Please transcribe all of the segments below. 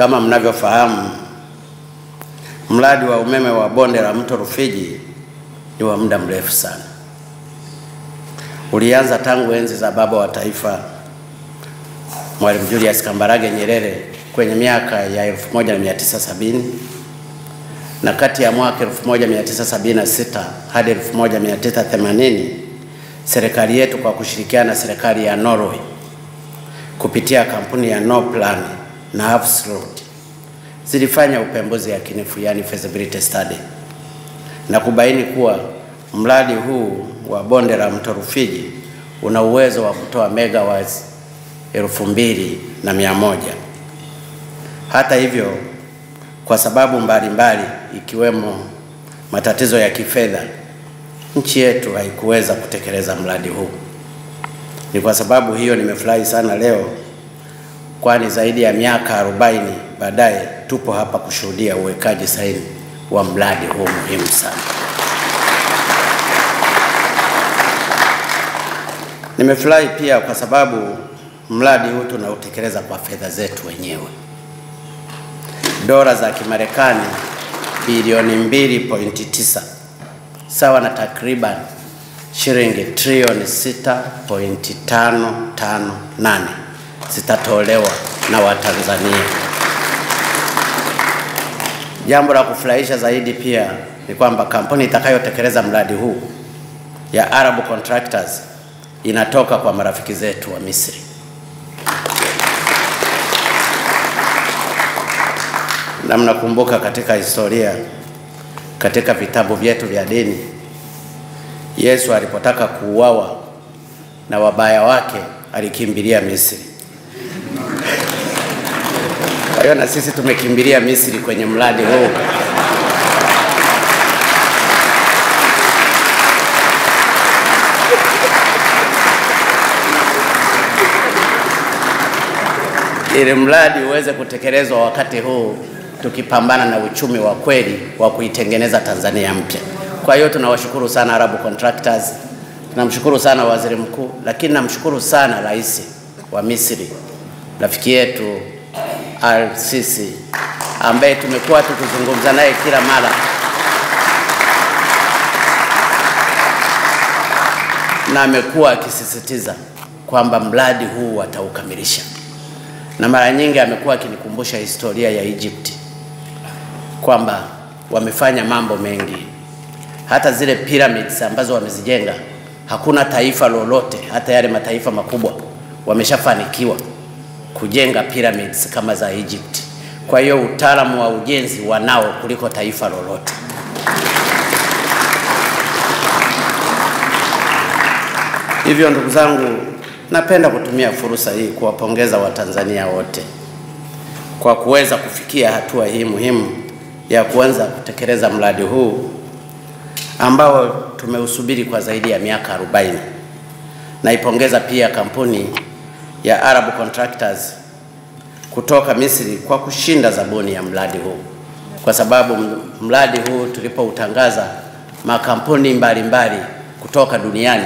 Kama mnavyofahamu, mradi wa umeme wa bonde la mto Rufiji ni wa muda mrefu sana. Ulianza tangu enzi za baba wa taifa Mwalimu Julius Kambarage Nyerere kwenye miaka ya 1970, na kati ya mwaka 1976 hadi 1980 serikali yetu kwa kushirikiana na serikali ya Norway kupitia kampuni ya Norplan na Hafslund zilifanya upembuzi yakinifu, yani feasibility study, na kubaini kuwa mradi huu wa bonde la mto Rufiji una uwezo wa kutoa megawatts 2100. Hata hivyo, kwa sababu mbalimbali ikiwemo matatizo ya kifedha, nchi yetu haikuweza kutekeleza mradi huu. Ni kwa sababu hiyo nimefurahi sana leo, kwani zaidi ya miaka 40 baadaye tupo hapa kushuhudia uwekaji sahihi wa mradi huu muhimu sana. Nimefurahi pia kwa sababu mradi huu tunautekeleza kwa fedha zetu wenyewe. Dola za Kimarekani bilioni 2.9 sawa na takriban shilingi trilioni 6.558 zitatolewa na Watanzania. Jambo la kufurahisha zaidi pia ni kwamba kampuni itakayotekeleza mradi huu ya Arab Contractors inatoka kwa marafiki zetu wa Misri. Na mnakumbuka katika historia, katika vitabu vyetu vya dini, Yesu alipotaka kuuawa na wabaya wake alikimbilia Misri. Kwa hiyo na sisi tumekimbilia Misri kwenye mradi huu. Ili mradi uweze kutekelezwa wakati huu tukipambana na uchumi wa kweli wa kuitengeneza Tanzania mpya. Kwa hiyo tunawashukuru sana Arab Contractors, tunamshukuru sana Waziri Mkuu, lakini namshukuru sana Rais wa Misri, rafiki yetu Al-Sisi, ambaye tumekuwa tukizungumza naye kila mara, na amekuwa akisisitiza kwamba mradi huu wataukamilisha. Na mara nyingi amekuwa akinikumbusha historia ya Egypt kwamba wamefanya mambo mengi. Hata zile pyramids ambazo wamezijenga, hakuna taifa lolote, hata yale mataifa makubwa, wameshafanikiwa kujenga pyramids kama za Egypt. Kwa hiyo utaalamu wa ujenzi wanao kuliko taifa lolote. Hivyo ndugu zangu, napenda kutumia fursa hii kuwapongeza Watanzania wote kwa kuweza kufikia hatua hii muhimu ya kuanza kutekeleza mradi huu ambao tumeusubiri kwa zaidi ya miaka 40. Naipongeza pia kampuni ya Arab Contractors kutoka Misri kwa kushinda zabuni ya mradi huu, kwa sababu mradi huu tulipoutangaza, makampuni mbalimbali kutoka duniani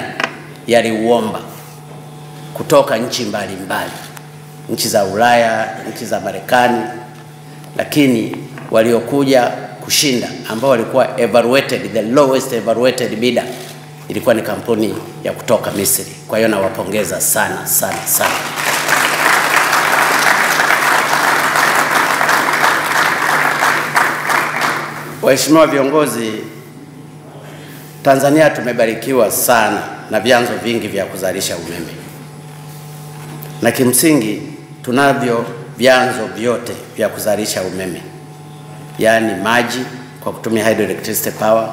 yaliuomba, kutoka nchi mbalimbali, nchi za Ulaya, nchi za Marekani, lakini waliokuja kushinda ambao walikuwa evaluated, the lowest evaluated bidder, ilikuwa ni kampuni ya kutoka Misri. Kwa hiyo nawapongeza sana sana sana. Waheshimiwa viongozi, Tanzania tumebarikiwa sana na vyanzo vingi vya kuzalisha umeme, na kimsingi tunavyo vyanzo vyote vya kuzalisha umeme, yani maji kwa kutumia hydroelectricity power,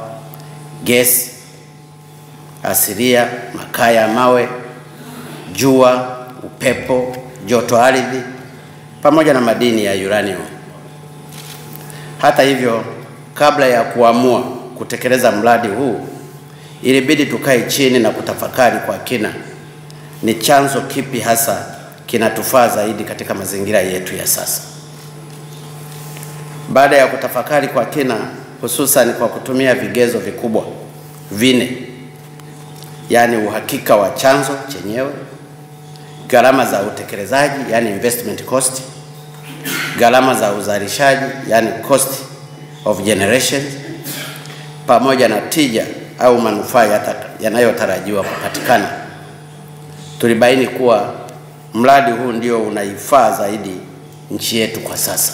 gas asilia, makaa ya mawe, jua, upepo, joto ardhi, pamoja na madini ya uranium. Hata hivyo, kabla ya kuamua kutekeleza mradi huu, ilibidi tukae chini na kutafakari kwa kina ni chanzo kipi hasa kinatufaa zaidi katika mazingira yetu ya sasa. Baada ya kutafakari kwa kina, hususan kwa kutumia vigezo vikubwa 4, yani uhakika wa chanzo chenyewe, gharama za utekelezaji, yani investment cost, gharama za uzalishaji, yani cost of generation, pamoja na tija au manufaa yanayotarajiwa kupatikana, tulibaini kuwa mradi huu ndio unaifaa zaidi nchi yetu kwa sasa.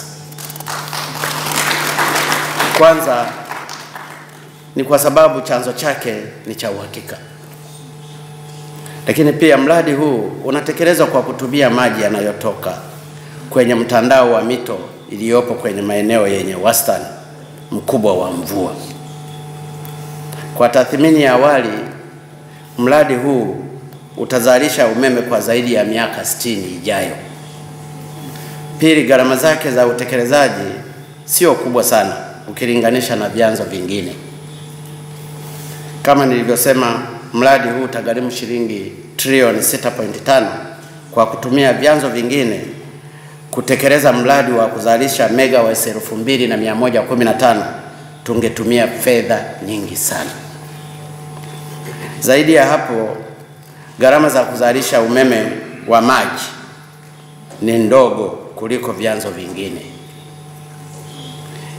Kwanza ni kwa sababu chanzo chake ni cha uhakika. Lakini pia mradi huu unatekelezwa kwa kutumia maji yanayotoka kwenye mtandao wa mito iliyopo kwenye maeneo yenye wastani mkubwa wa mvua. Kwa tathmini ya awali, mradi huu utazalisha umeme kwa zaidi ya miaka 60 ijayo. Pili, gharama zake za utekelezaji sio kubwa sana ukilinganisha na vyanzo vingine. Kama nilivyosema, mradi huu utagharimu shilingi trilioni 6.5 kwa kutumia vyanzo vingine. Kutekeleza mradi wa kuzalisha megawatts 2115 tungetumia fedha nyingi sana. Zaidi ya hapo, gharama za kuzalisha umeme wa maji ni ndogo kuliko vyanzo vingine.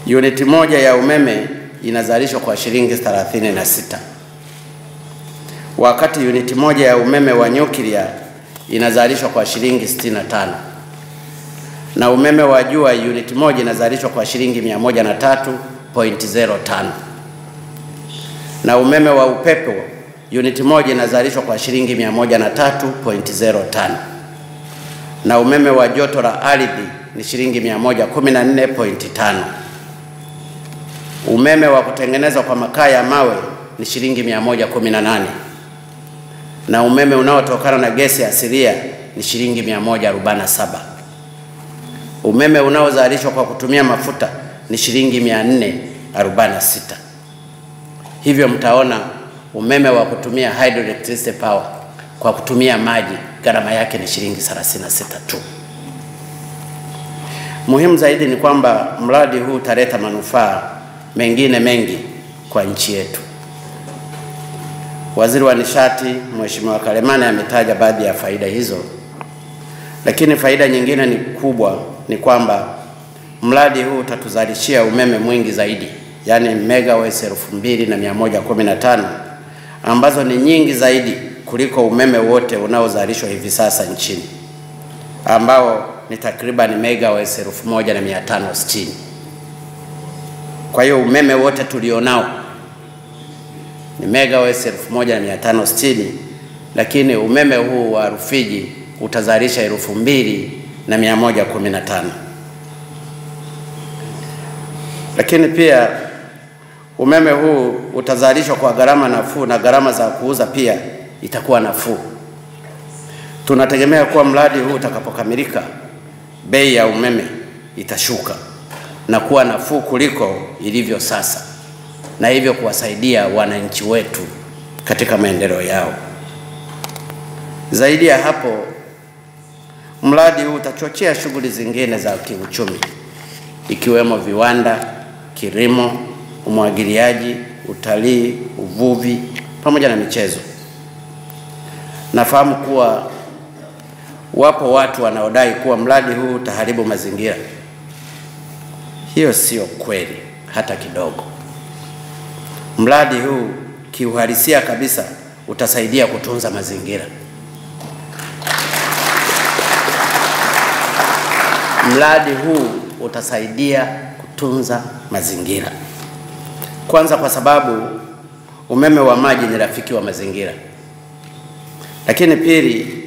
Uniti moja ya umeme inazalishwa kwa shilingi 36, wakati uniti moja ya umeme wa nyuklia inazalishwa kwa shilingi 65, na umeme wa jua uniti moja inazalishwa kwa shilingi 103.05, na umeme wa upepo uniti moja inazalishwa kwa shilingi 103.05, na umeme wa joto la ardhi ni shilingi 114.5. Umeme wa kutengenezwa kwa makaa ya mawe ni shilingi 118, na umeme unaotokana na gesi asilia ni shilingi 147. Umeme unaozalishwa kwa kutumia mafuta ni shilingi 446. Hivyo mtaona umeme wa kutumia hydroelectric power kwa kutumia maji gharama yake ni shilingi 36 tu. Muhimu zaidi ni kwamba mradi huu utaleta manufaa mengine mengi kwa nchi yetu. Waziri wa Nishati Mheshimiwa Kalemane ametaja baadhi ya faida hizo, lakini faida nyingine ni kubwa ni kwamba mradi huu utatuzalishia umeme mwingi zaidi, yani megawatts 2115, ambazo ni nyingi zaidi kuliko umeme wote unaozalishwa hivi sasa nchini, ambao ni takriban megawatts 1560. Kwa hiyo umeme wote tulionao ni megawatts 1560, lakini umeme huu wa Rufiji utazalisha 2115. Lakini pia umeme huu utazalishwa kwa gharama nafuu, na gharama za kuuza pia itakuwa nafuu. Tunategemea kuwa mradi huu utakapokamilika, bei ya umeme itashuka na kuwa nafuu kuliko ilivyo sasa, na hivyo kuwasaidia wananchi wetu katika maendeleo yao. Zaidi ya hapo, mradi huu utachochea shughuli zingine za kiuchumi ikiwemo viwanda, kilimo, umwagiliaji, utalii, uvuvi pamoja na michezo. Nafahamu kuwa wapo watu wanaodai kuwa mradi huu utaharibu mazingira. Hiyo sio kweli hata kidogo. Mradi huu kiuhalisia kabisa utasaidia kutunza mazingira. Mradi huu utasaidia kutunza mazingira. Kwanza kwa sababu umeme wa maji ni rafiki wa mazingira. Lakini pili,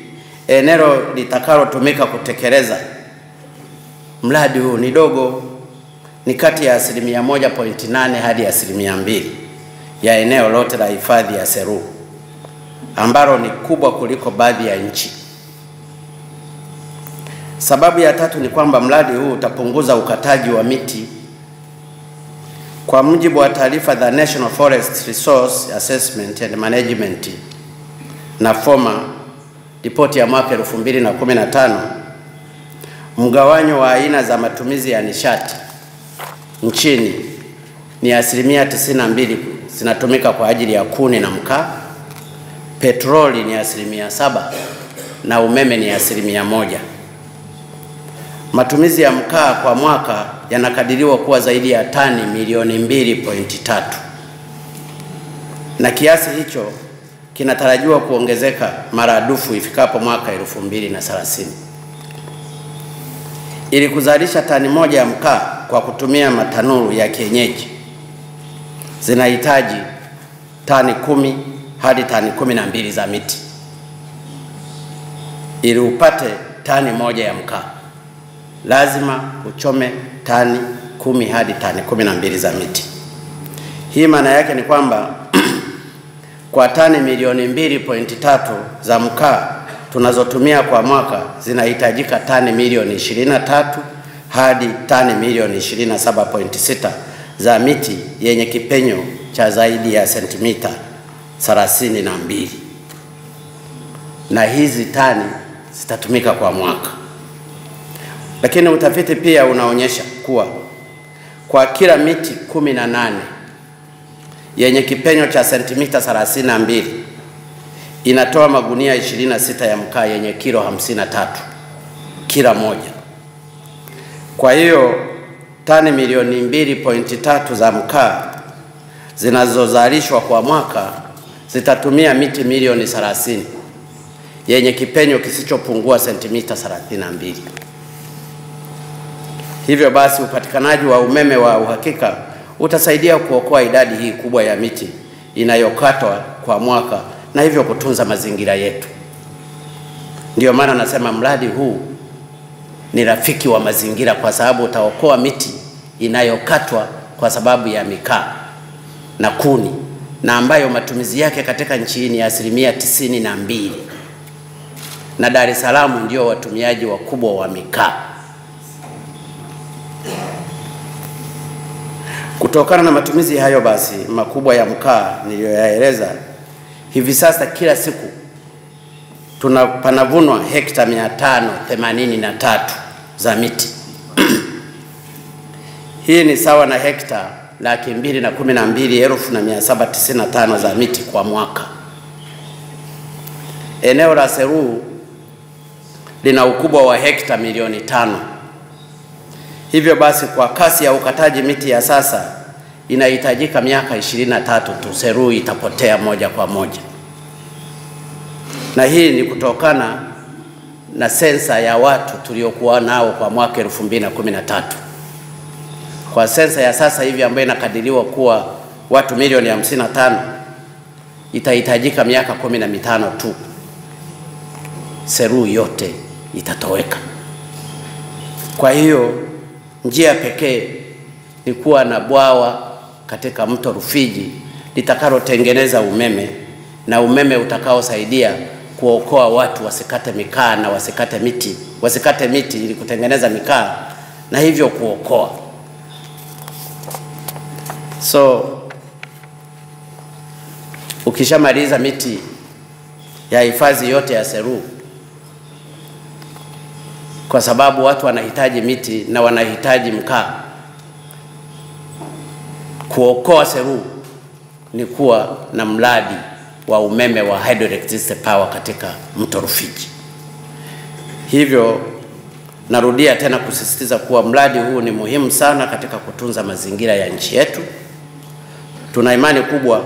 eneo litakalotumika kutekeleza mradi huu ni dogo, ni kati ya 1.8 hadi 2% ya eneo lote la hifadhi ya Seru, ambalo ni kubwa kuliko baadhi ya nchi. Sababu ya tatu ni kwamba mradi huu utapunguza ukataji wa miti. Kwa mujibu wa taarifa za National Forest Resource Assessment and Management na FOMA ripoti ya mwaka 2015, mgawanyo wa aina za matumizi ya nishati nchini ni 92% zinatumika kwa ajili ya kuni na mkaa, petroli ni 7% na umeme ni 1%. Matumizi ya mkaa kwa mwaka yanakadiriwa kuwa zaidi ya tani milioni 2.3, na kiasi hicho kinatarajiwa kuongezeka maradufu ifikapo mwaka 2030. Ili kuzalisha tani moja ya mkaa kwa kutumia matanuru ya kienyeji zinahitaji tani 10 hadi tani 12 za miti. Ili upate tani moja ya mkaa, lazima uchome tani 10 hadi tani 12 za miti. Hii maana yake ni kwamba kwa tani milioni 2.3 za mkaa tunazotumia kwa mwaka zinahitajika tani milioni 23 hadi tani milioni 27.6 za miti yenye kipenyo cha zaidi ya sentimita 32, na hizi tani zitatumika kwa mwaka. Lakini utafiti pia unaonyesha kuwa kwa kila miti 18 yenye kipenyo cha sentimita 32 inatoa magunia 26 ya mkaa yenye kilo 53 kila moja. Kwa hiyo tani milioni 2.3 za mkaa zinazozalishwa kwa mwaka zitatumia miti milioni 30 yenye kipenyo kisichopungua sentimita 32. Hivyo basi upatikanaji wa umeme wa uhakika utasaidia kuokoa idadi hii kubwa ya miti inayokatwa kwa mwaka na hivyo kutunza mazingira yetu. Ndiyo maana nasema mradi huu ni rafiki wa mazingira, kwa sababu utaokoa miti inayokatwa kwa sababu ya mikaa na kuni, na ambayo matumizi yake katika nchi hii ni 92%, na Dar es Salaam ndio watumiaji wakubwa wa mikaa. Kutokana na matumizi hayo basi makubwa ya mkaa niliyoyaeleza, hivi sasa kila siku panavunwa hekta 583 za miti. Hii ni sawa na hekta 212,795 za miti kwa mwaka. Eneo la Seru lina ukubwa wa hekta milioni 5. Hivyo basi kwa kasi ya ukataji miti ya sasa inahitajika miaka 23 tu Seru itapotea moja kwa moja. Na hii ni kutokana na sensa ya watu tuliokuwa nao kwa mwaka 2013. Kwa sensa ya sasa hivi ambayo inakadiriwa kuwa watu milioni 55, itahitajika miaka 15 tu Seru yote itatoweka. Kwa hiyo njia pekee ni kuwa na bwawa katika mto Rufiji litakalotengeneza umeme, na umeme utakaosaidia kuokoa watu wasikate mikaa na wasikate miti ili kutengeneza mikaa na hivyo kuokoa. So ukishamaliza miti ya hifadhi yote ya Seru, kwa sababu watu wanahitaji miti na wanahitaji mkaa, kuokoa Seru ni kuwa na mradi wa umeme wa hydroelectric power katika mto Rufiji. Hivyo narudia tena kusisitiza kuwa mradi huu ni muhimu sana katika kutunza mazingira ya nchi yetu. Tuna imani kubwa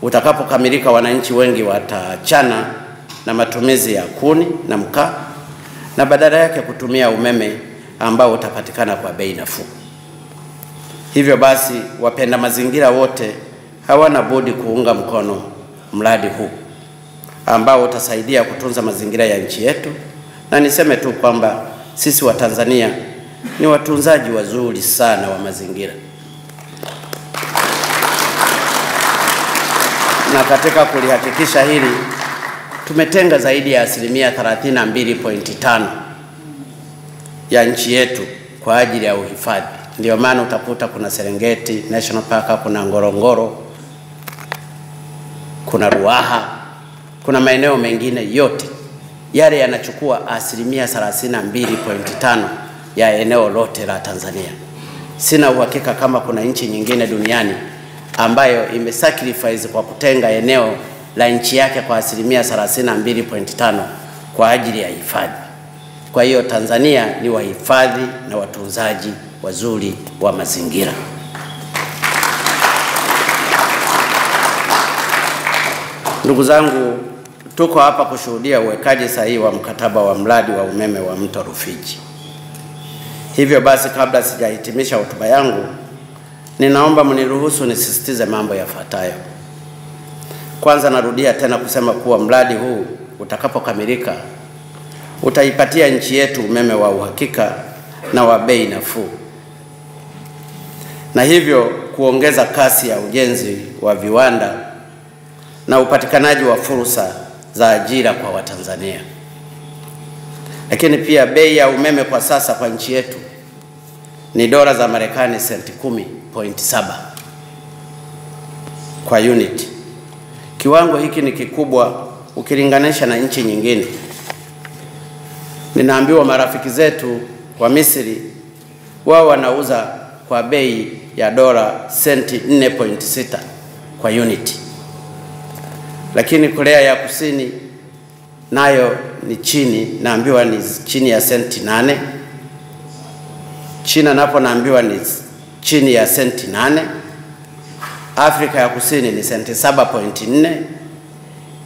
utakapokamilika, wananchi wengi wataachana na matumizi ya kuni na mkaa na badala yake kutumia umeme ambao utapatikana kwa bei nafuu. Hivyo basi wapenda mazingira wote hawana budi kuunga mkono mradi huu ambao utasaidia kutunza mazingira ya nchi yetu. Na niseme tu kwamba sisi wa Tanzania ni watunzaji wazuri sana wa mazingira, na katika kulihakikisha hili tumetenga zaidi ya 32.5 ya nchi yetu kwa ajili ya uhifadhi. Ndio maana utakuta kuna Serengeti National Park, kuna Ngorongoro, kuna Ruaha, kuna maeneo mengine yote yale yanachukua 32.5 ya eneo lote la Tanzania. Sina uhakika kama kuna nchi nyingine duniani ambayo imesacrifice kwa kutenga eneo la nchi yake kwa 32.5 kwa ajili ya hifadhi. Kwa hiyo Tanzania ni wahifadhi na watunzaji wazuri wa mazingira. Ndugu zangu, tuko hapa kushuhudia uwekaji sahihi wa mkataba wa mradi wa umeme wa Mto Rufiji. Hivyo basi, kabla sijahitimisha hotuba yangu, ninaomba mniruhusu nisisitize mambo yafuatayo. Kwanza, narudia tena kusema kuwa mradi huu utakapokamilika utaipatia nchi yetu umeme wa uhakika na wa bei nafuu, na hivyo kuongeza kasi ya ujenzi wa viwanda na upatikanaji wa fursa za ajira kwa Watanzania. Lakini pia bei ya umeme kwa sasa kwa nchi yetu ni dola za Marekani senti 10.7 kwa unit. Kiwango hiki ni kikubwa ukilinganisha na nchi nyingine. Ninaambiwa marafiki zetu wa Misri wao wanauza kwa bei ya dola senti 4.6 kwa unit. Lakini Korea ya Kusini nayo ni chini, naambiwa ni chini ya senti 8. China napo naambiwa ni chini ya senti 8. Afrika ya Kusini ni senti 7.4.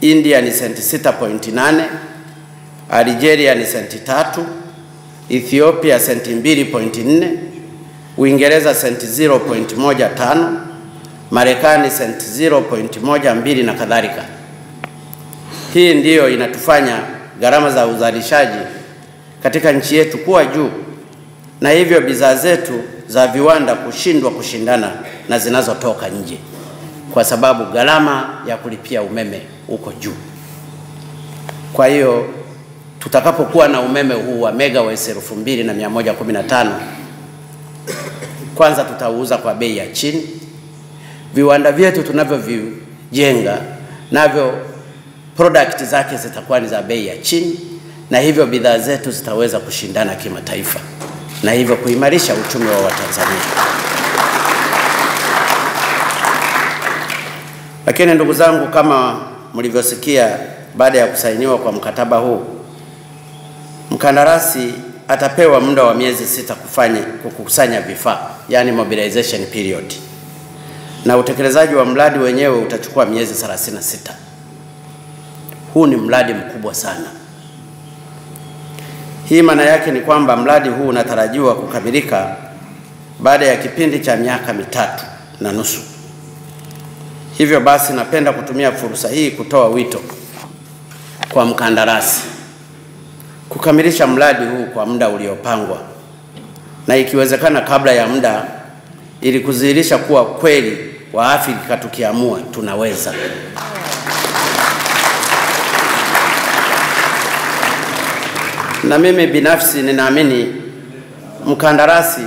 India ni senti 6.8. Algeria ni senti 3. Ethiopia senti 2.4. Uingereza senti 0.15. Marekani senti 0.12 na kadhalika. Hii ndiyo inatufanya gharama za uzalishaji katika nchi yetu kuwa juu, na hivyo bidhaa zetu za viwanda kushindwa kushindana na zinazotoka nje, kwa sababu gharama ya kulipia umeme uko juu. Kwa hiyo tutakapokuwa na umeme huu wa megawatts 2115, kwanza tutauza kwa bei ya chini. Viwanda vyetu tunavyovijenga navyo product zake zitakuwa ni za bei ya chini, na hivyo bidhaa zetu zitaweza kushindana kimataifa, na hivyo kuimarisha uchumi wa Watanzania. Lakini ndugu zangu, kama mlivyosikia, baada ya kusainiwa kwa mkataba huu, mkandarasi atapewa muda wa miezi 6 kukusanya vifaa, yani mobilization period, na utekelezaji wa mradi wenyewe utachukua miezi 36. Huu ni mradi mkubwa sana. Hii maana yake ni kwamba mradi huu unatarajiwa kukamilika baada ya kipindi cha miaka 3.5. Hivyo basi, napenda kutumia fursa hii kutoa wito kwa mkandarasi kukamilisha mradi huu kwa muda uliopangwa, na ikiwezekana kabla ya muda, ili kudhihirisha kuwa kweli wa Afrika tukiamua tunaweza. Na mimi binafsi ninaamini mkandarasi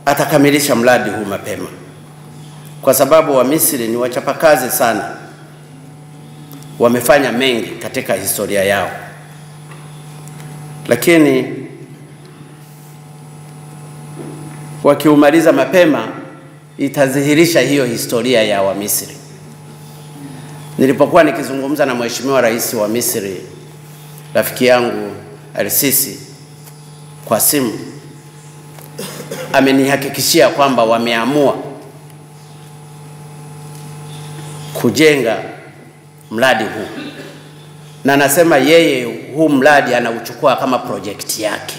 atakamilisha mradi huu mapema, kwa sababu wa Misri ni wachapakazi sana, wamefanya mengi katika historia yao. Lakini wakiumaliza mapema itadhihirisha hiyo historia ya wa Misri. Nilipokuwa nikizungumza na Mheshimiwa Rais wa Misri, rafiki yangu Al-Sisi, kwa simu, amenihakikishia kwamba wameamua kujenga mradi huu, na nasema yeye huu mradi anauchukua kama project yake.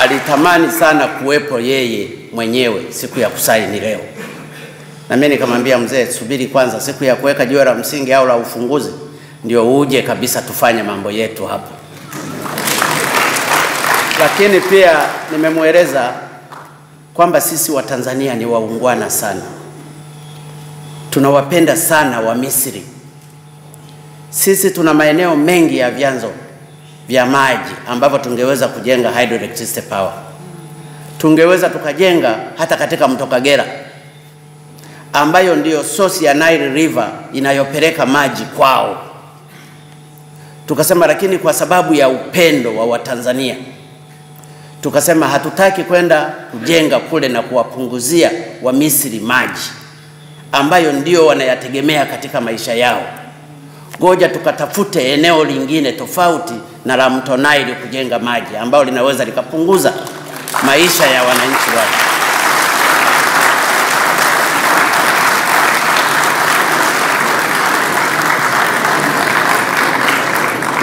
Alitamani sana kuwepo yeye mwenyewe siku ya kusaini leo, na mimi nikamwambia, mzee, subiri kwanza siku ya kuweka jiwe la msingi au la ufunguzi ndio uje kabisa tufanye mambo yetu hapo. Lakini pia nimemweleza kwamba sisi wa Tanzania ni waungwana sana, tunawapenda sana wa Misri. Sisi tuna maeneo mengi ya vyanzo vya maji ambavyo tungeweza kujenga hydroelectricity power. Tungeweza tukajenga hata katika mto Kagera, ambayo ndiyo source ya Nile River inayopeleka maji kwao. Tukasema, lakini kwa sababu ya upendo wa Watanzania, tukasema hatutaki kwenda kujenga kule na kuwapunguzia wa Misri maji ambayo ndio wanayategemea katika maisha yao. Ngoja tukatafute eneo lingine tofauti na la mto Nile kujenga maji ambao linaweza likapunguza maisha ya wananchi wake.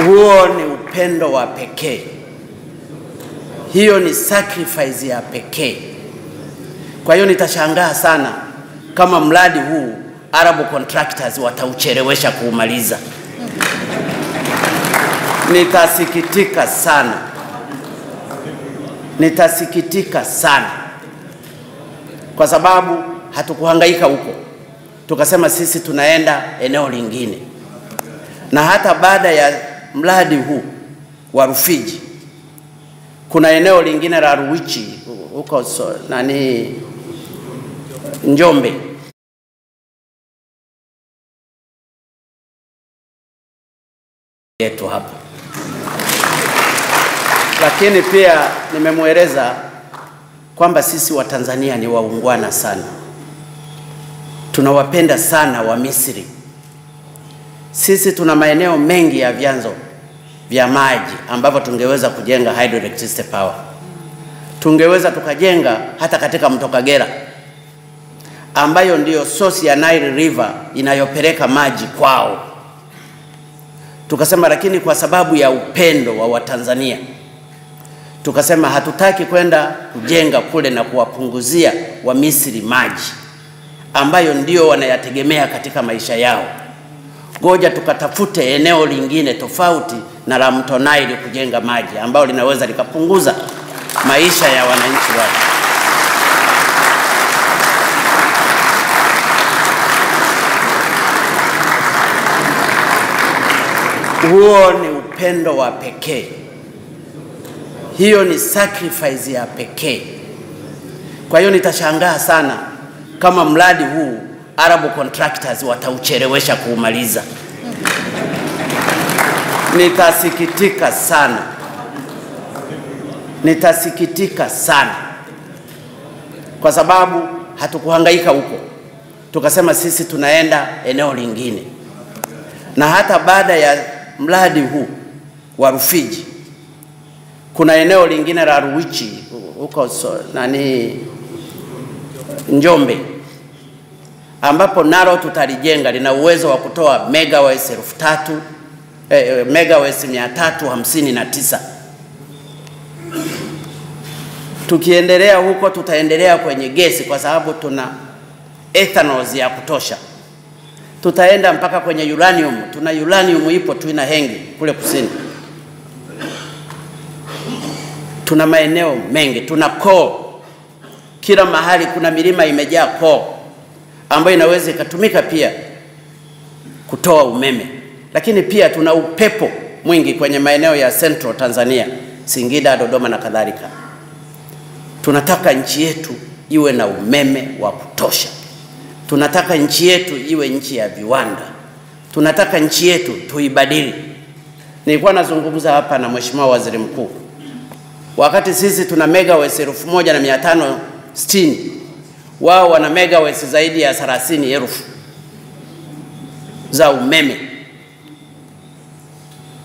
Huo ni upendo wa pekee. Hiyo ni sacrifice ya pekee. Kwa hiyo nitashangaa sana kama mradi huu Arab Contractors watauchelewesha kuumaliza. Nitasikitika sana. Nitasikitika sana. Kwa sababu hatukuhangaika huko. Tukasema sisi tunaenda eneo lingine. Na hata baada ya mradi huu wa Rufiji kuna eneo lingine la Ruwichi huko Njombe. Yetu hapa. Lakini pia nimemueleza kwamba sisi wa Tanzania ni waungwana sana. Tunawapenda sana wa Misri. Sisi tuna maeneo mengi ya vyanzo vya maji ambavyo tungeweza kujenga hydroelectric power. Tungeweza tukajenga hata katika mto Kagera ambayo ndiyo source ya Nile River inayopeleka maji kwao. Tukasema lakini kwa sababu ya upendo wa Watanzania tukasema hatutaki kwenda kujenga kule na kuwapunguzia wa Misri maji ambayo ndio wanayategemea katika maisha yao. Ngoja tukatafute eneo lingine tofauti na la mto Nile kujenga maji ambao linaweza likapunguza maisha ya wananchi wake. Huo ni upendo wa pekee. Hiyo ni sacrifice ya pekee. Kwa hiyo nitashangaa sana kama mradi huu Arab Contractors watauchelewesha kuumaliza. Nitasikitika sana. Nitasikitika sana. Kwa sababu hatukuhangaika huko. Tukasema sisi tunaenda eneo lingine. Na hata baada ya mradi huu wa Rufiji kuna eneo lingine la Ruwichi huko Njombe ambapo nalo tutalijenga, lina uwezo wa kutoa megawatts 359. Tukiendelea huko tutaendelea kwenye gesi kwa sababu tuna ethanol ya kutosha. Tutaenda mpaka kwenye uranium. Tuna uranium ipo tu ina hengi kule kusini. Tuna maeneo mengi, tuna coal. Kila mahali kuna milima imejaa coal ambayo inaweza ikatumika pia kutoa umeme. Lakini pia tuna upepo mwingi kwenye maeneo ya Central Tanzania, Singida, Dodoma na kadhalika. Tunataka nchi yetu iwe na umeme wa kutosha. Tunataka nchi yetu iwe nchi ya viwanda. Tunataka nchi yetu tuibadili. Nilikuwa nazungumza hapa na Mheshimiwa Waziri Mkuu. Wakati sisi tuna megawatts 1560, wao wana megawatts zaidi ya 30,000 za umeme.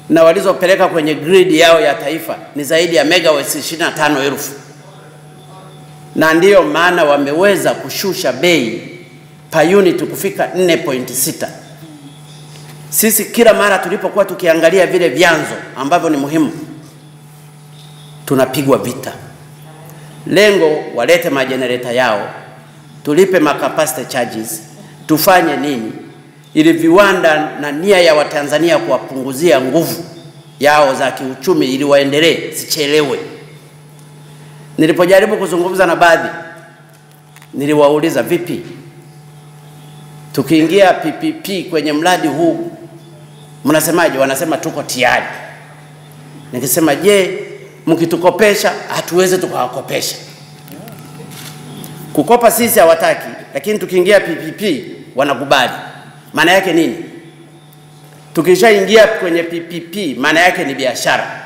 Na walizopeleka kwenye grid yao ya taifa ni zaidi ya megawatts 25,000. Na ndiyo maana wameweza kushusha bei per unit kufika 4.6. Sisi kila mara tulipokuwa tukiangalia vile vyanzo ambavyo ni muhimu tunapigwa vita. Lengo walete majenereta yao, tulipe capacity charges, tufanye nini ili viwanda na nia ya Watanzania kuwapunguzia nguvu yao za kiuchumi ili waendelee sichelewe. Nilipojaribu kuzungumza na baadhi niliwauliza vipi tukiingia PPP kwenye mradi huu mnasemaje? Wanasema tuko tayari. Nikisema je, mkitukopesha hatuweze tukawakopesha. Kukopa sisi hawataki, lakini tukiingia PPP wanakubali. Maana yake nini? Tukishaingia kwenye PPP maana yake ni biashara.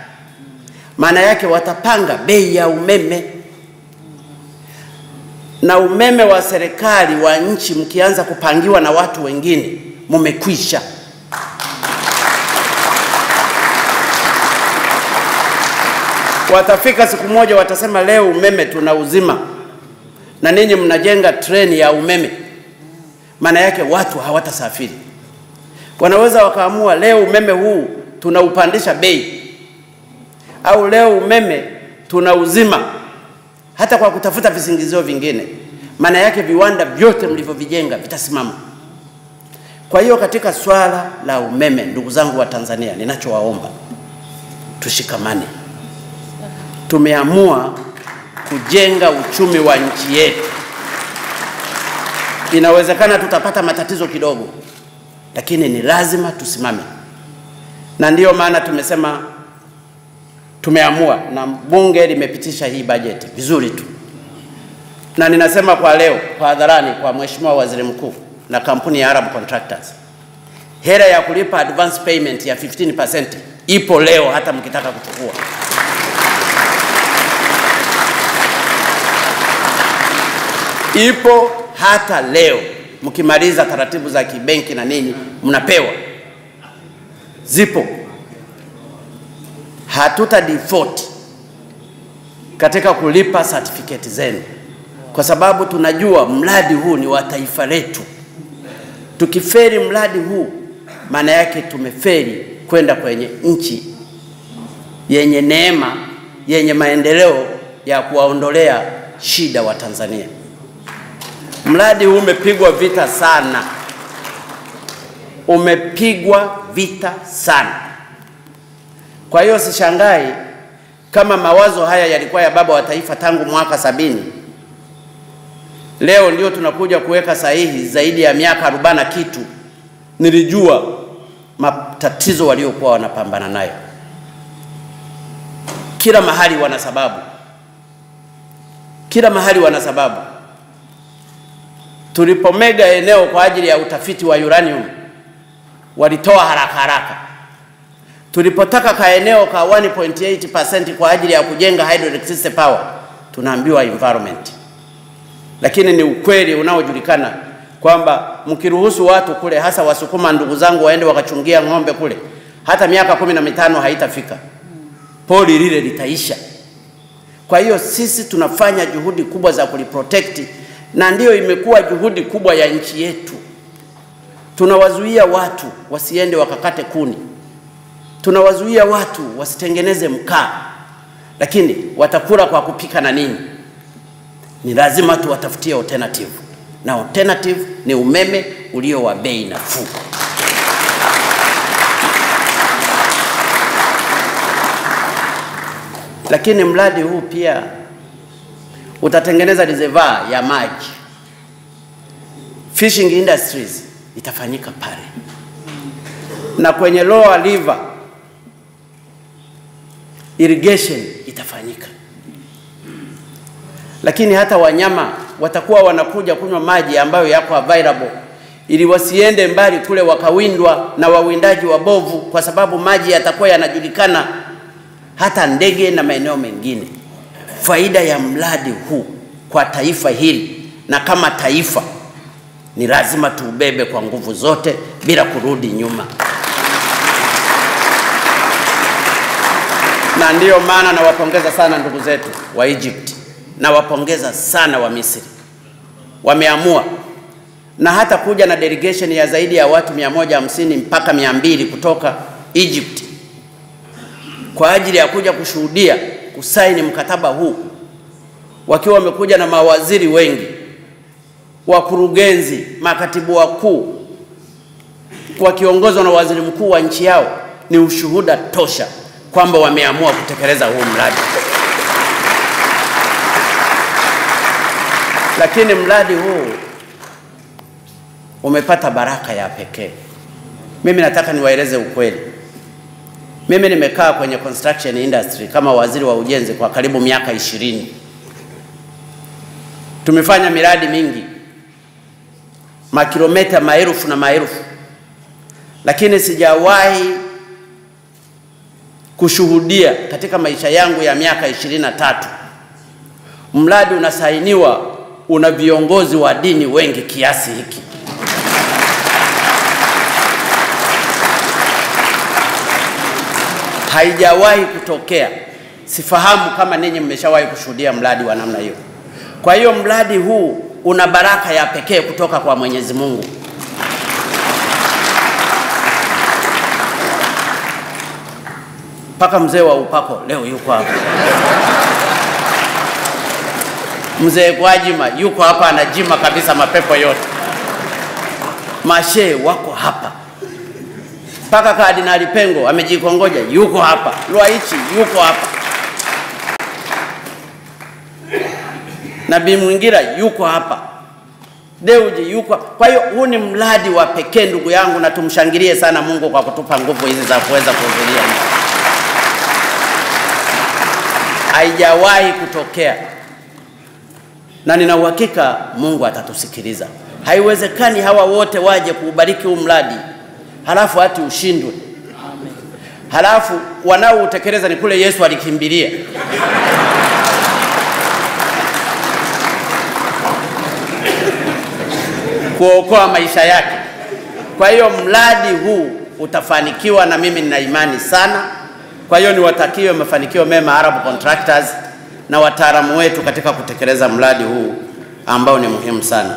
Maana yake watapanga bei ya umeme. Na umeme wa serikali wa nchi mkianza kupangiwa na watu wengine, mumekwisha. Watafika siku moja watasema leo umeme tunauzima na ninyi mnajenga treni ya umeme. Maana yake watu hawatasafiri. Wanaweza wakaamua leo umeme huu tunaupandisha bei, au leo umeme tunauzima, hata kwa kutafuta visingizio vingine. Maana yake viwanda vyote mlivyovijenga vitasimama. Kwa hiyo katika swala la umeme, ndugu zangu wa Tanzania, ninachowaomba tushikamane. Tumeamua kujenga uchumi wa nchi yetu. Inawezekana tutapata matatizo kidogo, lakini ni lazima tusimame. Na ndiyo maana tumesema, tumeamua na bunge limepitisha hii bajeti vizuri tu. Na ninasema kwa leo, kwa hadharani, kwa Mheshimiwa Waziri Mkuu na kampuni ya Arab Contractors, hela ya kulipa advance payment ya 15% ipo leo, hata mkitaka kuchukua. Ipo hata leo, mkimaliza taratibu za kibenki na nini mnapewa. Zipo. Hatuta default katika kulipa certificate zenu, kwa sababu tunajua mradi huu ni wa taifa letu. Tukiferi mradi huu, maana yake tumeferi kwenda kwenye nchi yenye neema, yenye maendeleo ya kuwaondolea shida wa Tanzania. Mradi huu umepigwa vita sana. Umepigwa vita sana. Kwa hiyo sishangai kama mawazo haya yalikuwa ya baba wa taifa tangu mwaka 70. Leo ndio tunakuja kuweka sahihi zaidi ya miaka 40 kitu. Nilijua matatizo waliokuwa wanapambana nayo. Kila mahali wana sababu. Kila mahali wana sababu. Tulipomega eneo kwa ajili ya utafiti wa uranium, walitoa haraka haraka. Tulipotaka ka eneo ka 1.8% kwa ajili ya kujenga hydroelectric power, tunaambiwa environment. Lakini ni ukweli unaojulikana kwamba mkiruhusu watu kule, hasa Wasukuma ndugu zangu, waende wakachungia ng'ombe kule, hata miaka 15 haitafika. Poli lile litaisha. Kwa hiyo sisi tunafanya juhudi kubwa za kuliprotect, na ndiyo imekuwa juhudi kubwa ya nchi yetu. Tunawazuia watu wasiende wakakate kuni. Tunawazuia watu wasitengeneze mkaa. Lakini watakula kwa kupika na nini? Ni lazima tuwatafutie alternative. Na alternative ni umeme ulio wa bei nafuu. Lakini mradi huu pia utatengeneza reservoir ya maji. Fishing industries itafanyika pale. Na kwenye Lower River irrigation itafanyika. Lakini hata wanyama watakuwa wanakuja kunywa maji ambayo yako available, ili wasiende mbali kule wakawindwa na wawindaji wabovu, kwa sababu maji yatakuwa yanajulikana. Hata ndege na maeneo mengine. Faida ya mradi huu kwa taifa hili, na kama taifa ni lazima tuubebe kwa nguvu zote bila kurudi nyuma. Na ndiyo maana nawapongeza sana ndugu zetu wa Egypt, nawapongeza sana wa Misri. Wameamua, na hata kuja na delegation ya zaidi ya watu 150 mpaka 200 kutoka Egypt kwa ajili ya kuja kushuhudia kusaini mkataba huu, wakiwa wamekuja na mawaziri wengi, wakurugenzi, makatibu wakuu, wakiongozwa na waziri mkuu wa nchi yao. Ni ushuhuda tosha kwamba wameamua kutekeleza huu mradi. Lakini mradi huu umepata baraka ya pekee. Mimi nataka niwaeleze ukweli. Mimi nimekaa kwenye construction industry kama waziri wa ujenzi kwa karibu miaka 20. Tumefanya miradi mingi, makilomita maelfu na maelfu. Lakini sijawahi kushuhudia katika maisha yangu ya miaka 23 mradi unasainiwa una viongozi wa dini wengi kiasi hiki. Haijawahi kutokea. Sifahamu kama ninyi mmeshawahi kushuhudia mradi wa namna hiyo. Kwa hiyo mradi huu una baraka ya pekee kutoka kwa Mwenyezi Mungu. Paka mzee wa upako leo yuko hapa. Mzee Gwajima yuko hapa, anajima kabisa mapepo yote. Mashe wako hapa. Paka Kardinali Pengo amejikongoja yuko hapa. Lwaichi yuko hapa. Nabii Mwingira yuko hapa. Deuji yuko. Kwa hiyo huu ni mradi wa pekee ndugu yangu, na tumshangilie sana Mungu kwa kutupa nguvu hizi za kuweza kuhudhuria. Haijawahi kutokea. Na nina uhakika Mungu atatusikiliza. Haiwezekani hawa wote waje kuubariki huu mradi halafu ati ushindwe. Halafu wanaoutekeleza ni kule Yesu alikimbilia. Kuokoa maisha yake. Kwa hiyo mradi huu utafanikiwa, na mimi nina imani sana. Kwa hiyo niwatakie mafanikio mema Arab Contractors na wataalamu wetu katika kutekeleza mradi huu ambao ni muhimu sana.